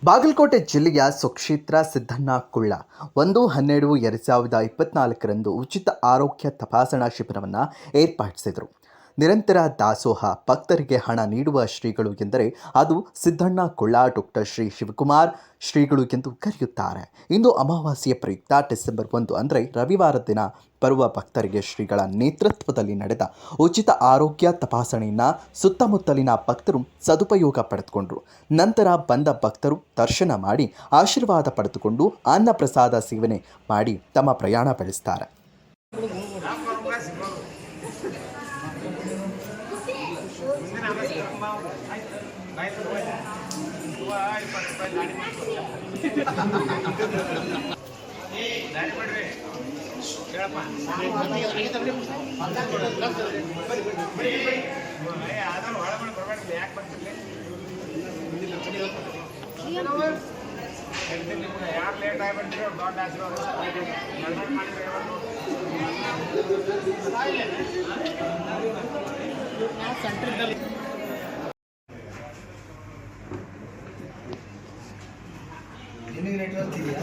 ಬಾಗಲಕೋಟೆ ಜಿಲ್ಲೆಯ ಸುಕ್ಷೇತ್ರ ಸಿದ್ದಣ್ಣ ಕುಳ್ಳ 1/12/2024 ಉಚಿತ ಆರೋಗ್ಯ ತಪಾಸಣಾ ಶಿಬಿರವನ್ನು ಏರ್ಪಡಿಸಿದರು. ನಿರಂತರ ದಾಸೋಹ ಭಕ್ತರಿಗೆ ಹಣ ನೀಡುವ ಶ್ರೀಗಳು ಎಂದರೆ ಅದು ಸಿದ್ದಣ್ಣ ಕುಳ್ಳ ಡಾಕ್ಟರ್ ಶ್ರೀ ಶಿವಕುಮಾರ್ ಶ್ರೀಗಳು ಎಂದು ಕರೆಯುತ್ತಾರೆ. ಇಂದು ಅಮಾವಾಸ್ಯೆ ಪ್ರಯುಕ್ತ ಡಿಸೆಂಬರ್ 1 ಅಂದರೆ ರವಿವಾರ ದಿನ ಬರುವ ಭಕ್ತರಿಗೆ ಶ್ರೀಗಳ ನೇತೃತ್ವದಲ್ಲಿ ನಡೆದ ಉಚಿತ ಆರೋಗ್ಯ ತಪಾಸಣೆಯನ್ನು ಸುತ್ತಮುತ್ತಲಿನ ಭಕ್ತರು ಸದುಪಯೋಗ ಪಡೆದುಕೊಂಡರು. ನಂತರ ಬಂದ ಭಕ್ತರು ದರ್ಶನ ಮಾಡಿ ಆಶೀರ್ವಾದ ಪಡೆದುಕೊಂಡು ಅನ್ನ ಪ್ರಸಾದ ಸೇವನೆ ಮಾಡಿ ತಮ್ಮ ಪ್ರಯಾಣ ಬೆಳೆಸ್ತಾರೆ. ಯಾರು ಲೇಟ್ ಆಗಿಬಿಟ್ಟಿರೋ ದೊಡ್ಡ ಆಶೀರ್ವಾದ ನಿನಗೆ ನೆಟ್ವರ್ಕ್ ಇದೆಯಾ?